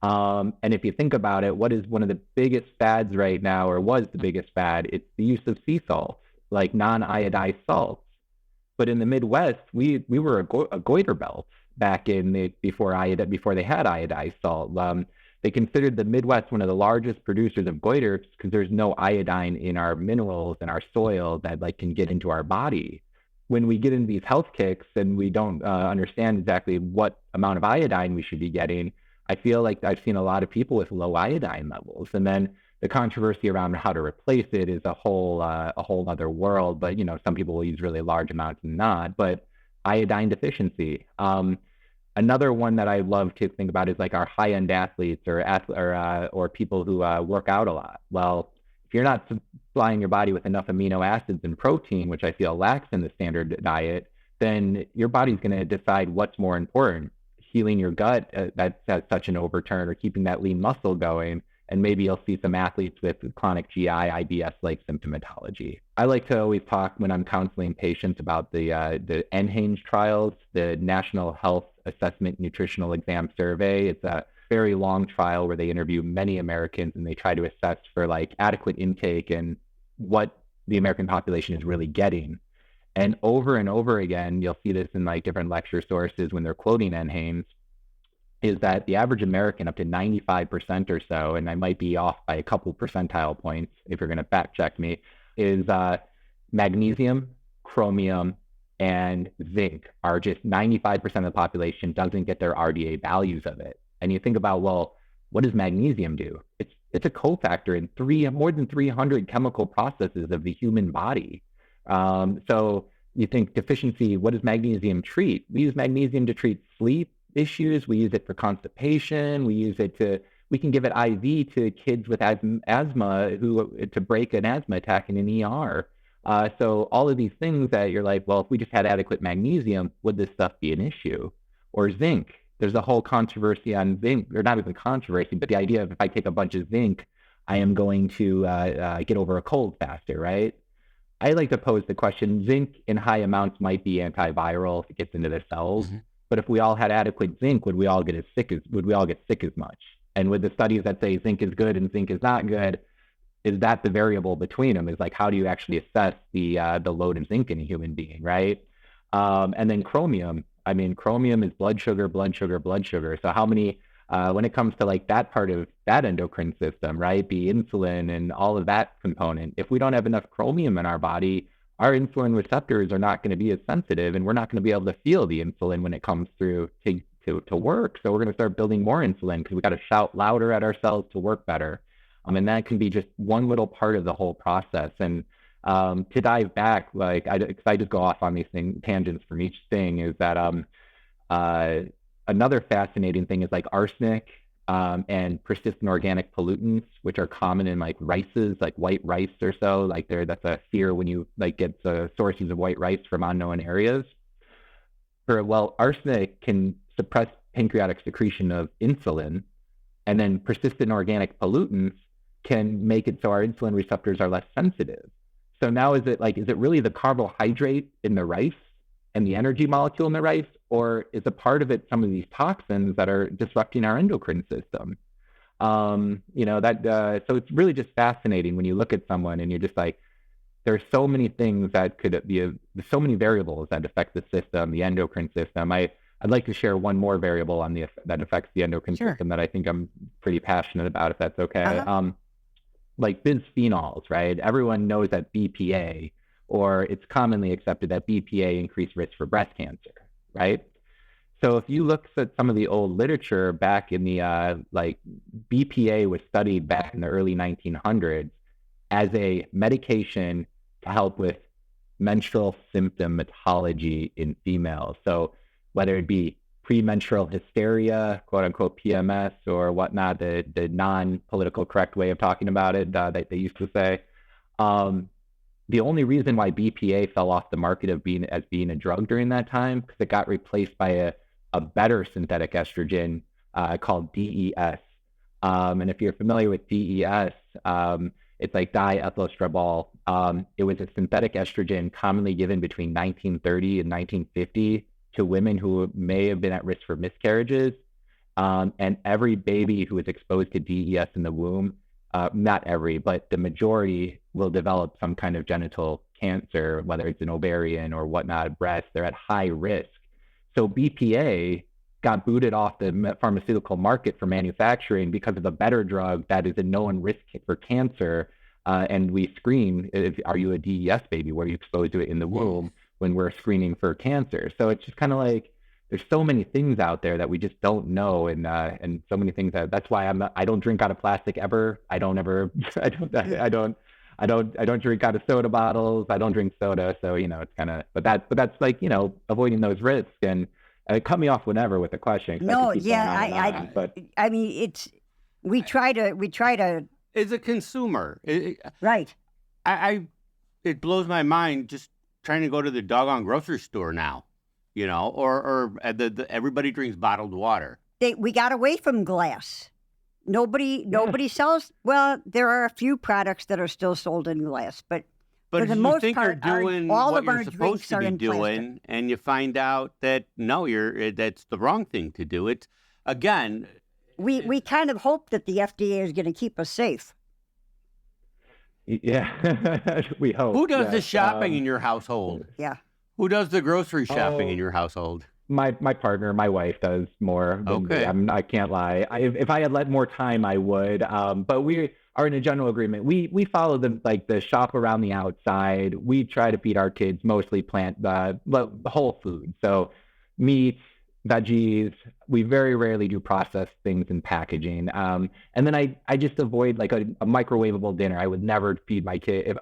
And if you think about it, what is one of the biggest fads right now, or was the biggest fad? It's the use of sea salts, like non-iodized salts. But in the Midwest, we were a goiter belt back before they had iodized salt. They considered the Midwest one of the largest producers of goiter because there's no iodine in our minerals and our soil that can get into our body. When we get into these health kicks and we don't understand exactly what amount of iodine we should be getting, I feel like I've seen a lot of people with low iodine levels. And then the controversy around how to replace it is a whole other world. But some people will use really large amounts and not. But iodine deficiency. Another one that I love to think about is our high-end athletes or people who work out a lot. Well, if you're not supplying your body with enough amino acids and protein, which I feel lacks in the standard diet, then your body's going to decide what's more important: healing your gut that has such an overturn, or keeping that lean muscle going, and maybe you'll see some athletes with chronic GI, IBS-like symptomatology. I like to always talk when I'm counseling patients about the NHANES trials, the National Health Assessment Nutritional Exam Survey. It's a very long trial where they interview many Americans and they try to assess for like adequate intake and what the American population is really getting. And over again, you'll see this in like different lecture sources when they're quoting NHANES, is that the average American, up to 95% or so, and I might be off by a couple percentile points if you're going to fact check me, is magnesium, chromium, and zinc are just 95% of the population doesn't get their RDA values of it. And you think about, well, what does magnesium do? It's a cofactor in more than 300 chemical processes of the human body. So you think deficiency, what does magnesium treat? We use magnesium to treat sleep issues. We use it for constipation. We can give it IV to kids with asthma to break an asthma attack in an ER. So all of these things that you're like, well, if we just had adequate magnesium, would this stuff be an issue? Or zinc. There's a whole controversy on zinc, or not even controversy, but the idea of if I take a bunch of zinc, I am going to get over a cold faster, right? I like to pose the question, zinc in high amounts might be antiviral if it gets into the cells. Mm-hmm. But if we all had adequate zinc, would we all get sick as much? And with the studies that say zinc is good and zinc is not good, is that the variable between them? Is like, how do you actually assess the load of zinc in a human being, right? And then chromium. I mean, chromium is blood sugar. So how many, when it comes to like that part of that endocrine system, right? The insulin and all of that component, if we don't have enough chromium in our body, our insulin receptors are not going to be as sensitive, and we're not going to be able to feel the insulin when it comes through to work. So we're going to start building more insulin because we got to shout louder at ourselves to work better. And that can be just one little part of the whole process. And to dive back, like I just go off on these tangents from each thing, is that another fascinating thing is like arsenic and persistent organic pollutants, which are common in like rices, like white rice or so. Like that's a fear when you like get sources of white rice from unknown areas. Arsenic can suppress pancreatic secretion of insulin, and then persistent organic pollutants can make it so our insulin receptors are less sensitive. So now is it really the carbohydrate in the rice and the energy molecule in the rice, or is a part of it some of these toxins that are disrupting our endocrine system? So it's really just fascinating when you look at someone and you're just like, there's so many things that could be, so many variables that affect the system, the endocrine system. I'd like to share one more variable that affects the endocrine system that I think I'm pretty passionate about, if that's okay. Uh-huh. Like bisphenols, right? Everyone knows that BPA, or it's commonly accepted that BPA increased risk for breast cancer, right? So if you look at some of the old literature back in the, BPA was studied back in the early 1900s as a medication to help with menstrual symptomatology in females. So whether it be premenstrual hysteria, quote unquote PMS, or whatnot, the non-political correct way of talking about it that they used to say. The only reason why BPA fell off the market of being a drug during that time, because it got replaced by a better synthetic estrogen called DES. And if you're familiar with DES, it's like diethylestrobol. It was a synthetic estrogen commonly given between 1930 and 1950 to women who may have been at risk for miscarriages. And every baby who is exposed to DES in the womb, not every, but the majority will develop some kind of genital cancer, whether it's an ovarian or whatnot, breast. They're at high risk. So BPA got booted off the pharmaceutical market for manufacturing because of a better drug that is a known risk for cancer. And we screen, are you a DES baby? Were you exposed to it in the womb when we're screening for cancer? So it's just kind of like, there's so many things out there that we just don't know, and so many things that's why I don't drink out of plastic ever. I don't drink out of soda bottles. I don't drink soda. So, it's kind of, but that's like, avoiding those risks. And cut me off whenever with a question. No, yeah, I mean, we try to. As a consumer, right. It blows my mind just trying to go to the doggone grocery store now. Or everybody drinks bottled water. We got away from glass. Nobody sells. Well, there are a few products that are still sold in glass, but But for if the you most think part, you're doing all what of you're our supposed drinks to are be in plastic. doing, and you find out that no, that's the wrong thing to do. It's again, We kind of hope that the FDA is going to keep us safe. Yeah, we hope. who does the yes. shopping in your household? Yeah. Who does the grocery shopping Oh, in your household? My partner, my wife, does more than me. Okay. I can't lie. If I had let more time, I would. But we are in a general agreement. We follow the shop around the outside. We try to feed our kids mostly whole food. So meat, veggies. We very rarely do processed things in packaging. And then I just avoid like a microwavable dinner. I would never feed my kid.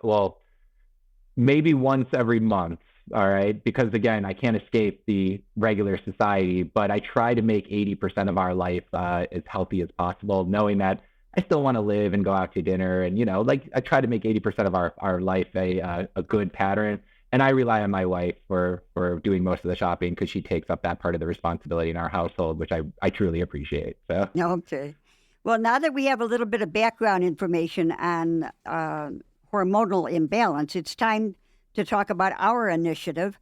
Maybe once every month. All right. Because again, I can't escape the regular society, but I try to make 80% of our life as healthy as possible, knowing that I still want to live and go out to dinner. And, I try to make 80% of our life a good pattern. And I rely on my wife for doing most of the shopping because she takes up that part of the responsibility in our household, which I truly appreciate. So. Okay. Well, now that we have a little bit of background information on hormonal imbalance, it's time to talk about our initiative.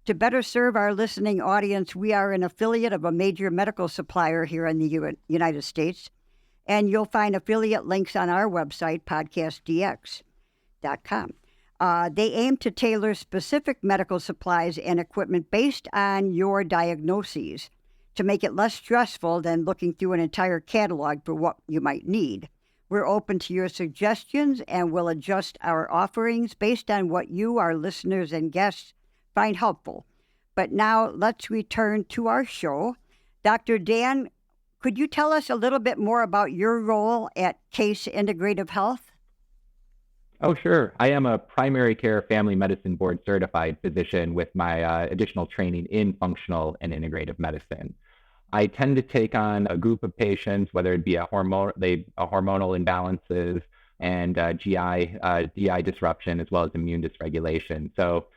To better serve our listening audience, we are an affiliate of a major medical supplier here in the United States, and you'll find affiliate links on our website, PodcastDX.com. They aim to tailor specific medical supplies and equipment based on your diagnoses to make it less stressful than looking through an entire catalog for what you might need. We're open to your suggestions and will adjust our offerings based on what you, our listeners and guests, find helpful. But now let's return to our show. Dr. Dan, could you tell us a little bit more about your role at Case Integrative Health? Oh, sure. I am a primary care family medicine board certified physician with my additional training in functional and integrative medicine. I tend to take on a group of patients, whether it be a hormonal imbalances and GI disruption, as well as immune dysregulation. So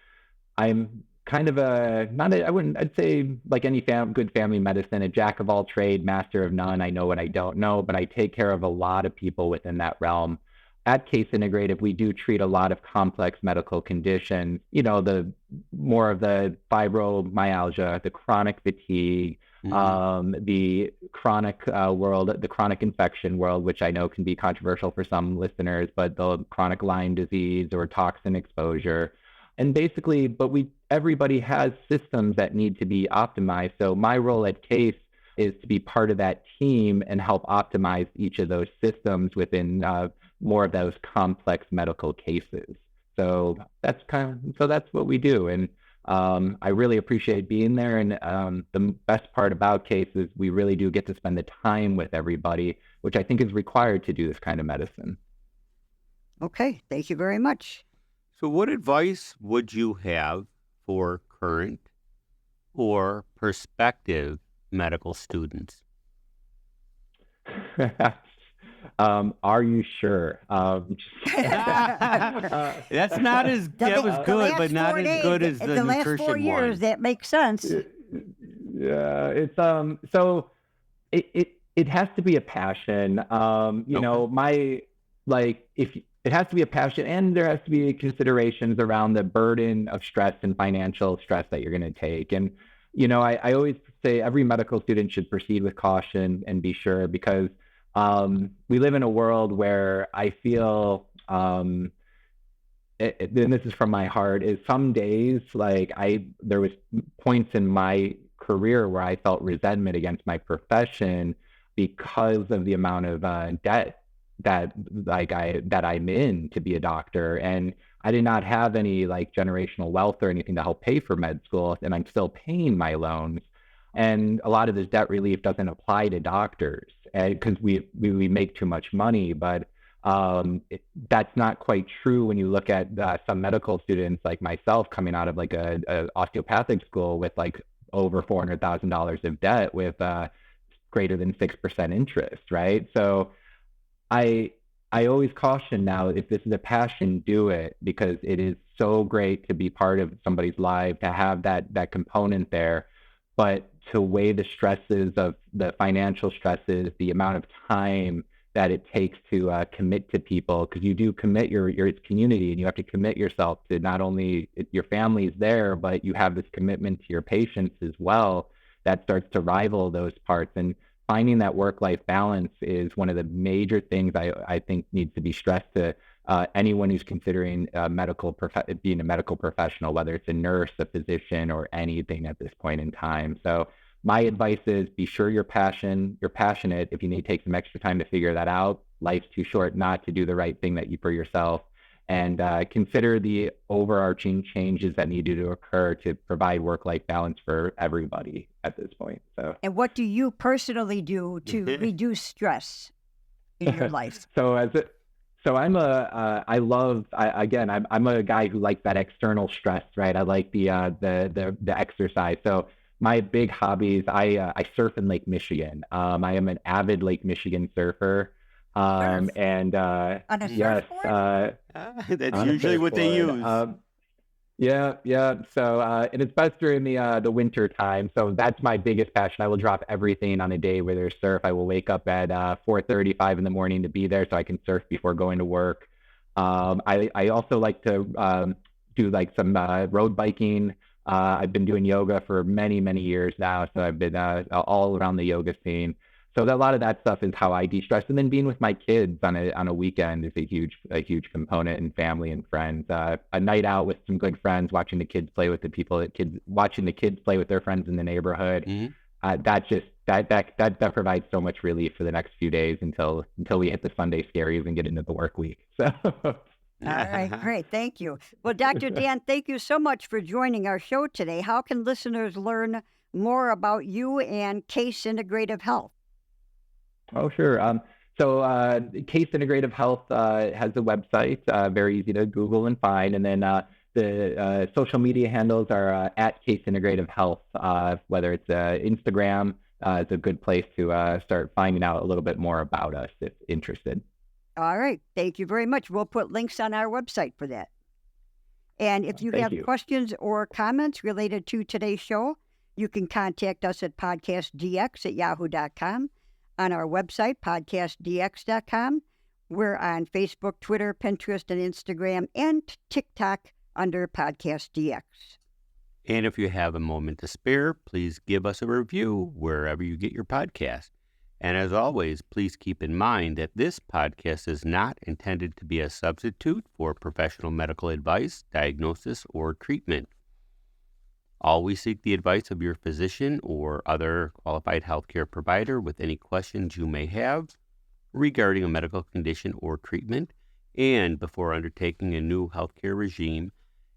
I'm kind of I'd say like any good family medicine, a jack of all trade, master of none. I know what I don't know, but I take care of a lot of people within that realm. At Case Integrative, we do treat a lot of complex medical conditions, the more of the fibromyalgia, the chronic fatigue, the chronic the chronic infection world, which I know can be controversial for some listeners, but the chronic Lyme disease or toxin exposure. And basically, everybody has systems that need to be optimized. So my role at Case is to be part of that team and help optimize each of those systems within more of those complex medical cases. So that's what we do. And I really appreciate being there. And the best part about Case is we really do get to spend the time with everybody, which I think is required to do this kind of medicine. Okay, thank you very much. So what advice would you have for current or prospective medical students? Are you sure? That's not as that was good, but not as good as the last nutrition 4 years. one. That makes sense. Yeah, it's so it has to be a passion. If it has to be a passion, and there has to be considerations around the burden of stress and financial stress that you're going to take. And I always say every medical student should proceed with caution and be sure, because we live in a world where I feel, and this is from my heart, is some days there was points in my career where I felt resentment against my profession because of the amount of debt that I'm in to be a doctor. And I did not have any generational wealth or anything to help pay for med school, and I'm still paying my loans. And a lot of this debt relief doesn't apply to doctors because we make too much money. But that's not quite true when you look at some medical students like myself coming out of a osteopathic school with over $400,000 of debt with greater than 6% interest, right? So I always caution now, if this is a passion, do it, because it is so great to be part of somebody's life, to have that component there. But to weigh the stresses of the financial stresses, the amount of time that it takes to commit to people, because you do commit your community, and you have to commit yourself to not only your family's there, but you have this commitment to your patients as well that starts to rival those parts. And finding that work-life balance is one of the major things I think needs to be stressed to anyone who's considering being a medical professional, whether it's a nurse, a physician, or anything at this point in time. So my advice is be sure you're passionate. If you need to take some extra time to figure that out, life's too short not to do the right thing for yourself. And consider the overarching changes that need to occur to provide work-life balance for everybody at this point. So, and what do you personally do to reduce stress in your life? I'm a guy who likes that external stress, right? I like the exercise. So my big hobbies, I surf in Lake Michigan. I am an avid Lake Michigan surfer. On a surfboard? That's usually what they use. Yeah. So, and it's best during the winter time. So that's my biggest passion. I will drop everything on a day where there's surf. I will wake up at 4:35 in the morning to be there so I can surf before going to work. I also like to do like some road biking. I've been doing yoga for many, many years now. So I've been all around the yoga scene. So a lot of that stuff is how I de-stress. And then being with my kids on a weekend is a huge component, and family and friends. A night out with some good friends, watching the kids play with watching the kids play with their friends in the neighborhood. Mm-hmm. That provides so much relief for the next few days until we hit the Sunday scaries and get into the work week. So. All right, great. Thank you. Well, Dr. Dan, thank you so much for joining our show today. How can listeners learn more about you and Case Integrative Health? Oh, sure. So Case Integrative Health has a website, very easy to Google and find. And then the social media handles are at Case Integrative Health, whether it's Instagram. It's a good place to start finding out a little bit more about us if interested. All right. Thank you very much. We'll put links on our website for that. And if you have questions or comments related to today's show, you can contact us at PodcastDX@yahoo.com. On our website, PodcastDX.com. We're on Facebook, Twitter, Pinterest, and Instagram, and TikTok under PodcastDX. And if you have a moment to spare, please give us a review wherever you get your podcast. And as always, please keep in mind that this podcast is not intended to be a substitute for professional medical advice, diagnosis, or treatment. Always seek the advice of your physician or other qualified healthcare provider with any questions you may have regarding a medical condition or treatment, and before undertaking a new healthcare regime,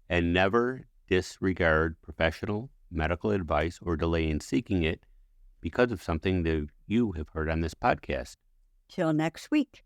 and never disregard professional medical advice or delay in seeking it because of something that you have heard on this podcast. Till next week.